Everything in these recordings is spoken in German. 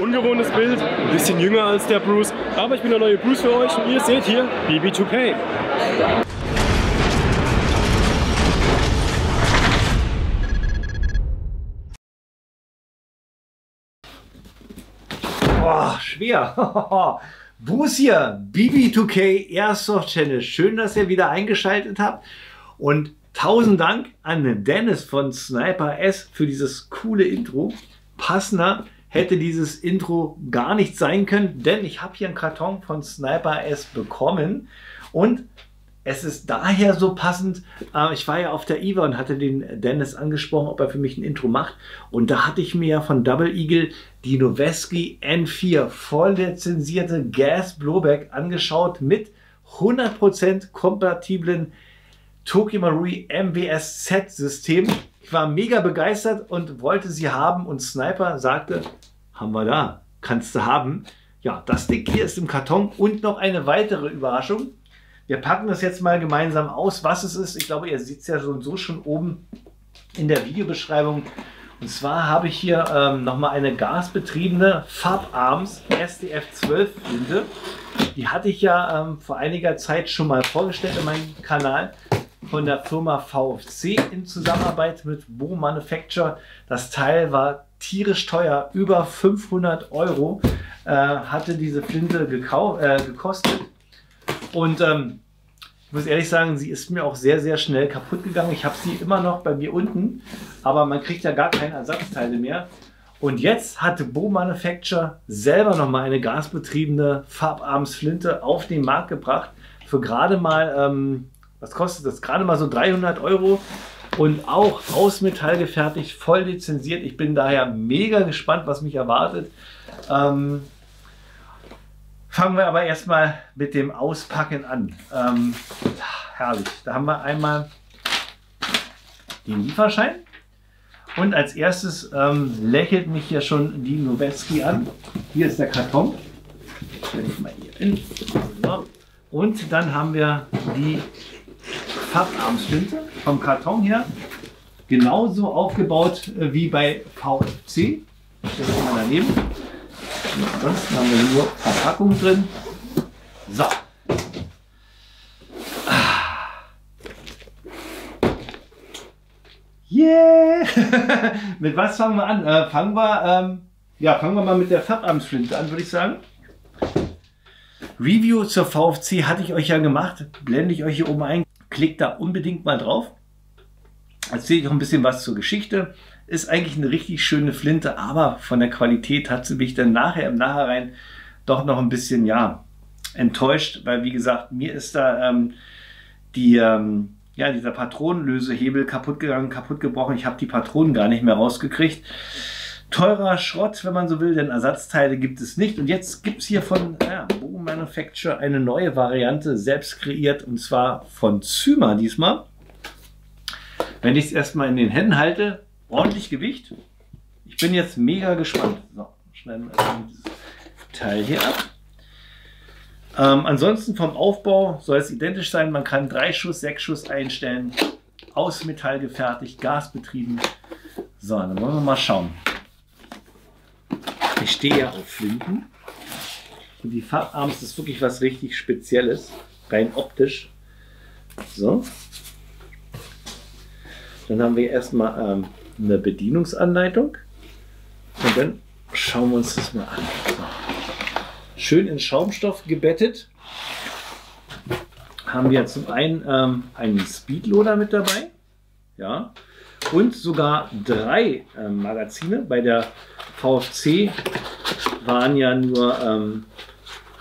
ungewohntes Bild, ein bisschen jünger als der Bruce, aber ich bin der neue Bruce für euch und ihr seht hier BB2K. Boah, schwer. Bruce hier, BB2K Airsoft Channel. Schön, dass ihr wieder eingeschaltet habt. Und 1000 Dank an Dennis von Sniper S für dieses coole Intro. Passender hätte dieses Intro gar nicht sein können, denn ich habe hier einen Karton von Sniper S bekommen. Und es ist daher so passend, ich war ja auf der IWA und hatte den Dennis angesprochen, ob er für mich ein Intro macht. Und da hatte ich mir ja von Double Eagle die Noveske N4 voll lizenzierte Gas Blowback angeschaut mit 100% kompatiblen Tokyo Marui MWS-Z System. Ich war mega begeistert und wollte sie haben und Sniper sagte, haben wir da, kannst du haben. Ja, das Ding hier ist im Karton und noch eine weitere Überraschung. Wir packen das jetzt mal gemeinsam aus, was es ist. Ich glaube, ihr seht es ja so und so schon oben in der Videobeschreibung. Und zwar habe ich hier nochmal eine gasbetriebene Farbarms SDF 12 Flinte. Die hatte ich ja vor einiger Zeit schon mal vorgestellt in meinem Kanal von der Firma VFC in Zusammenarbeit mit Bo Manufacture. Das Teil war tierisch teuer, über 500 Euro hatte diese Flinte gekostet. Und ich muss ehrlich sagen, sie ist mir auch sehr, sehr schnell kaputt gegangen. Ich habe sie immer noch bei mir unten, aber man kriegt ja gar keine Ersatzteile mehr. Und jetzt hatte Bo Manufacture selber noch mal eine gasbetriebene Farbarms Flinte auf den Markt gebracht für gerade mal, was kostet das? Gerade mal so 300 Euro und auch aus Metall gefertigt, voll lizenziert. Ich bin daher mega gespannt, was mich erwartet. Fangen wir aber erstmal mit dem Auspacken an. Herrlich. Da haben wir einmal den Lieferschein. Und als erstes lächelt mich hier schon die Noveske an. Hier ist der Karton. Stelle ich mal hier hin. So. Und dann haben wir die Farbarms-Flinte vom Karton her. Genauso aufgebaut wie bei VFC. Das stelle ich mal daneben. Ansonsten haben wir nur Verpackung drin. So. Yeah! Mit was fangen wir an? Fangen wir mal mit der Farbarms-Flinte an, würde ich sagen. Review zur VFC hatte ich euch ja gemacht. Blende ich euch hier oben ein. Klickt da unbedingt mal drauf. Erzähle ich auch ein bisschen was zur Geschichte. Ist eigentlich eine richtig schöne Flinte, aber von der Qualität hat sie mich dann nachher im Nachhinein doch noch ein bisschen enttäuscht, weil wie gesagt, mir ist da dieser Patronenlösehebel kaputt gegangen, kaputt gebrochen. Ich habe die Patronen gar nicht mehr rausgekriegt. Teurer Schrott, wenn man so will, denn Ersatzteile gibt es nicht. Und jetzt gibt es hier von Bo Manufacture eine neue Variante, selbst kreiert, und zwar von Zyma diesmal. Wenn ich es erstmal in den Händen halte, ordentlich Gewicht. Ich bin jetzt mega gespannt. So, schneiden wir dieses Teil hier ab. Ansonsten vom Aufbau soll es identisch sein. Man kann 3 Schuss, 6 Schuss einstellen. Aus Metall gefertigt, gasbetrieben. So, dann wollen wir mal schauen. Ich stehe ja auf Flinten. Und die Farbarms ist wirklich was richtig Spezielles. Rein optisch. So. Dann haben wir erstmal eine Bedienungsanleitung und dann schauen wir uns das mal an. So. Schön in Schaumstoff gebettet. Haben wir zum einen einen Speedloader mit dabei, ja, und sogar 3 Magazine. Bei der VFC waren ja nur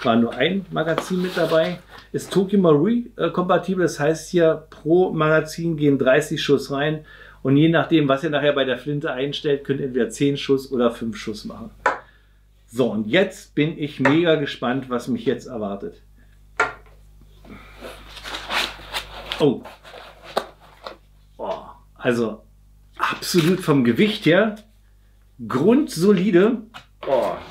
ein Magazin mit dabei. Ist Tokyo Marui kompatibel, das heißt hier pro Magazin gehen 30 Schuss rein und je nachdem, was ihr nachher bei der Flinte einstellt, könnt ihr entweder 10 Schuss oder 5 Schuss machen. So, und jetzt bin ich mega gespannt, was mich jetzt erwartet. Oh, also absolut vom Gewicht her grundsolide,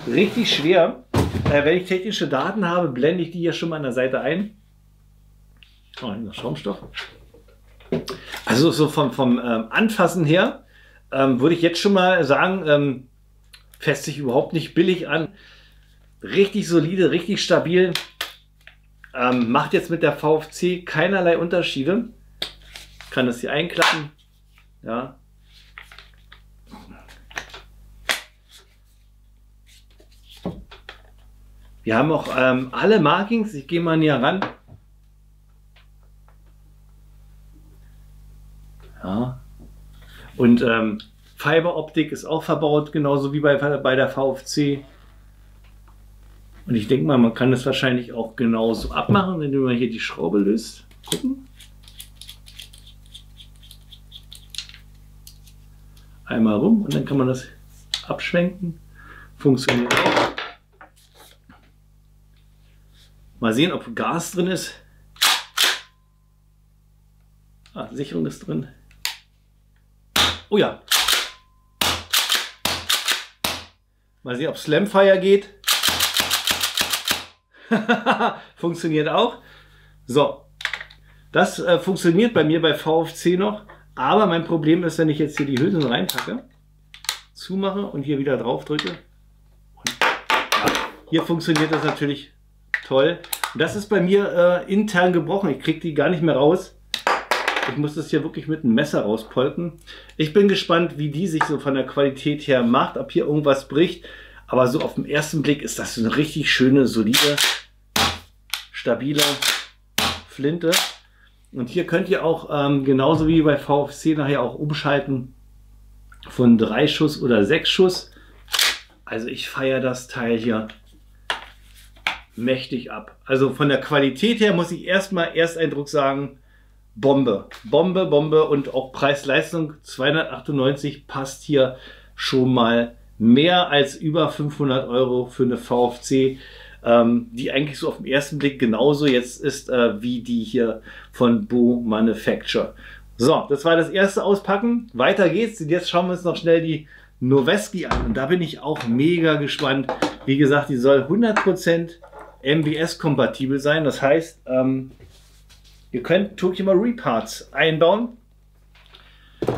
richtig schwer. Wenn ich technische Daten habe, blende ich die hier schon mal an der Seite ein. Oh, Schaumstoff. Also so vom Anfassen her würde ich jetzt schon mal sagen, Fässt sich überhaupt nicht billig an. Richtig solide, richtig stabil. Macht jetzt mit der VFC keinerlei Unterschiede. Kann das hier einklappen. Ja. Wir haben auch alle Markings. Ich gehe mal näher ran. Ja. Und Fiberoptik ist auch verbaut, genauso wie bei der VFC. Und ich denke mal, man kann das wahrscheinlich auch genauso abmachen, indem man hier die Schraube löst. Gucken. Einmal rum und dann kann man das abschwenken. Funktioniert auch. Mal sehen, ob Gas drin ist. Ah, Sicherung ist drin. Oh ja. Mal sehen, ob Slamfire geht. Funktioniert auch. So. Das funktioniert bei mir bei VFC noch. Aber mein Problem ist, wenn ich jetzt hier die Hülsen reinpacke, zumache und hier wieder drauf drücke. Und ja, hier funktioniert das natürlich toll. Und das ist bei mir intern gebrochen. Ich kriege die gar nicht mehr raus. Ich muss das hier wirklich mit einem Messer rauspolken. Ich bin gespannt, wie die sich so von der Qualität her macht, ob hier irgendwas bricht. Aber so auf den ersten Blick ist das eine richtig schöne, solide, stabile Flinte. Und hier könnt ihr auch genauso wie bei VFC nachher auch umschalten von 3 Schuss oder 6 Schuss. Also ich feiere das Teil hier mächtig ab. Also von der Qualität her muss ich erstmal Ersteindruck sagen, Bombe. Bombe, Bombe und auch Preis-Leistung 298 passt hier schon mal mehr als über 500 € für eine VFC, die eigentlich so auf den ersten Blick genauso jetzt ist wie die hier von Bo Manufacture. So, das war das erste Auspacken. Weiter geht's. Und jetzt schauen wir uns noch schnell die Noveski an. Und da bin ich auch mega gespannt. Wie gesagt, die soll 100% MBS-kompatibel sein. Das heißt, ihr könnt Tokima Reparts einbauen.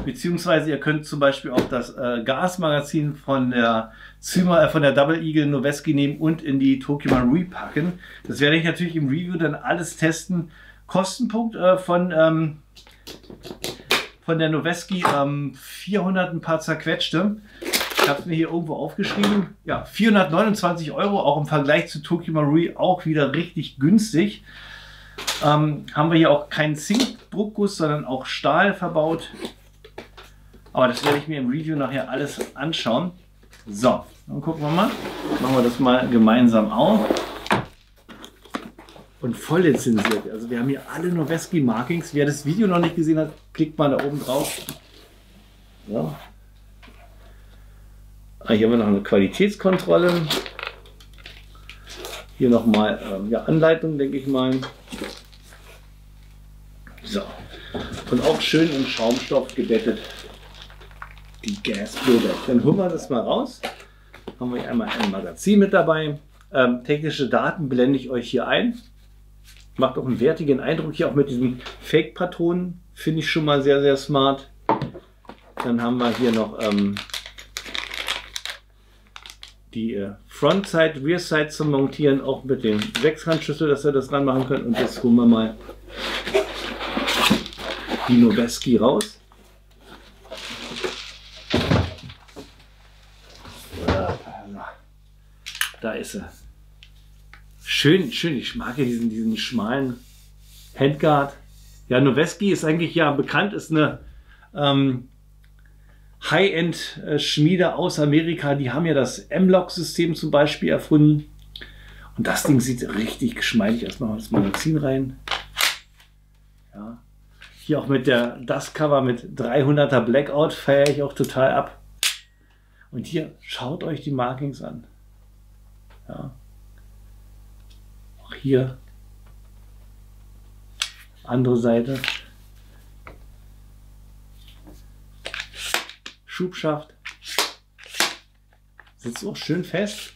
Beziehungsweise ihr könnt zum Beispiel auch das Gasmagazin von der Double Eagle Noveski nehmen und in die Tokima packen. Das werde ich natürlich im Review dann alles testen. Kostenpunkt von der Noveski 400 ein paar zerquetschte. Ich habe es mir hier irgendwo aufgeschrieben. Ja, 429 €, auch im Vergleich zu Tokima auch wieder richtig günstig. Haben wir hier auch keinen Zink-Druckguss, sondern auch Stahl verbaut. Aber das werde ich mir im Review nachher alles anschauen. So, dann gucken wir mal. Machen wir das mal gemeinsam auf. Und voll lizenziert. Also wir haben hier alle Noveski Markings. Wer das Video noch nicht gesehen hat, klickt mal da oben drauf. So. Hier haben wir noch eine Qualitätskontrolle. Hier nochmal ja, Anleitung, denke ich mal. So. Und auch schön in Schaumstoff gebettet. Die Gasbilder. Dann holen wir das mal raus. Haben wir einmal ein Magazin mit dabei. Technische Daten blende ich euch hier ein. Macht auch einen wertigen Eindruck hier auch mit diesen Fake-Patronen. Finde ich schon mal sehr, sehr smart. Dann haben wir hier noch die Frontside, Rearside zum Montieren, auch mit dem Sechskantschlüssel, dass ihr das dran machen könnt. Und jetzt holen wir mal die Noveski raus. Da ist sie. Schön, schön. Ich mag ja diesen schmalen Handguard. Ja, Noveski ist eigentlich ja bekannt, ist eine High-End-Schmiede aus Amerika. Die haben ja das M-Lock-System zum Beispiel erfunden. Und das Ding sieht richtig geschmeidig aus. Machen wir das Magazin rein. Ja. Hier auch mit der Dustcover mit 300er Blackout feiere ich auch total ab. Und hier schaut euch die Markings an. Ja. Auch hier andere Seite. Schubschaft. Sitzt auch schön fest.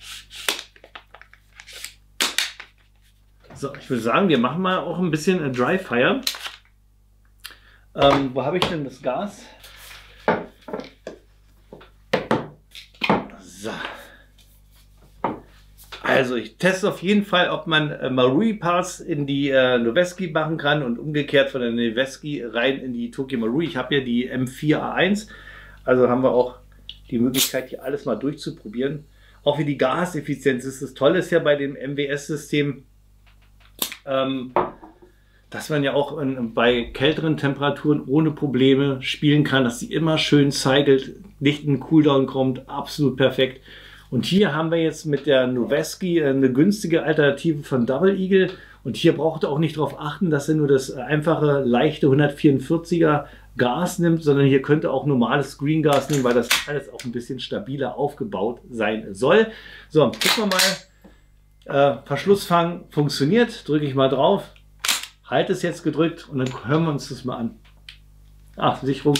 So, ich würde sagen, wir machen mal auch ein bisschen Dry Fire. Wo habe ich denn das Gas? So. Also ich teste auf jeden Fall, ob man Marui Parts in die Noveski machen kann und umgekehrt von der Noveski rein in die Tokyo Marui. Ich habe ja die M4A1, also haben wir auch die Möglichkeit, hier alles mal durchzuprobieren. Auch wie die Gaseffizienz ist. Das Tolle ist ja bei dem MWS-System, dass man ja auch bei kälteren Temperaturen ohne Probleme spielen kann, dass sie immer schön cycelt, nicht in den Cooldown kommt, absolut perfekt. Und hier haben wir jetzt mit der Noveski eine günstige Alternative von Double Eagle. Und hier braucht ihr auch nicht darauf achten, dass er nur das einfache, leichte 144er Gas nimmt, sondern hier könnt ihr auch normales Green Gas nehmen, weil das alles auch ein bisschen stabiler aufgebaut sein soll. So, gucken wir mal. Verschlussfang funktioniert. Drücke ich mal drauf. Halte es jetzt gedrückt und dann hören wir uns das mal an. Ach, Sicherung.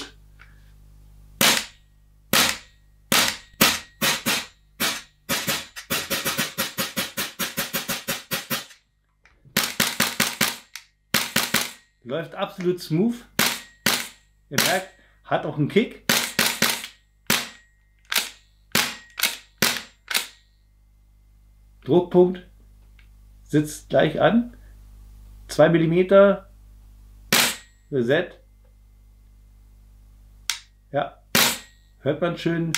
Läuft absolut smooth. Ihr merkt, hat auch einen Kick. Druckpunkt sitzt gleich an. 2 mm. Reset. Ja, hört man schön.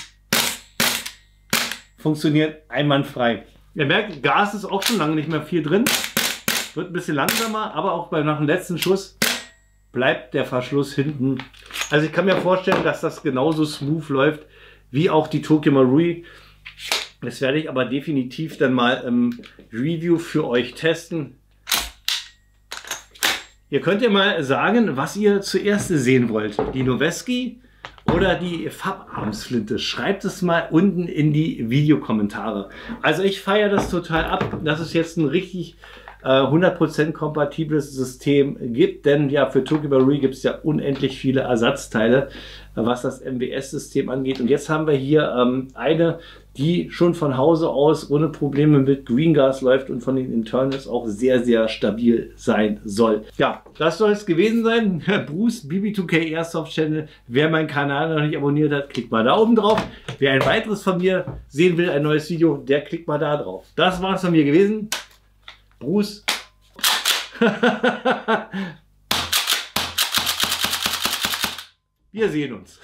Funktioniert einwandfrei. Ihr merkt, Gas ist auch schon lange nicht mehr viel drin. Wird ein bisschen langsamer, aber auch nach dem letzten Schuss bleibt der Verschluss hinten. Also ich kann mir vorstellen, dass das genauso smooth läuft wie auch die Tokyo Marui. Das werde ich aber definitiv dann mal im Review für euch testen. Ihr könnt ja mal sagen, was ihr zuerst sehen wollt. Die Noveski oder die Fab-Arms-Flinte. Schreibt es mal unten in die Videokommentare. Also ich feiere das total ab. Das ist jetzt ein richtig 100% kompatibles System gibt, denn ja, für Tokyo Marui gibt es ja unendlich viele Ersatzteile, was das MWS-System angeht. Und jetzt haben wir hier eine, die schon von Hause aus ohne Probleme mit Green Gas läuft und von den Internals auch sehr, sehr stabil sein soll. Ja, das soll es gewesen sein. Bruce BB2K Airsoft Channel. Wer meinen Kanal noch nicht abonniert hat, klickt mal da oben drauf. Wer ein weiteres von mir sehen will, ein neues Video, der klickt mal da drauf. Das war es von mir gewesen. Bruce. Wir sehen uns.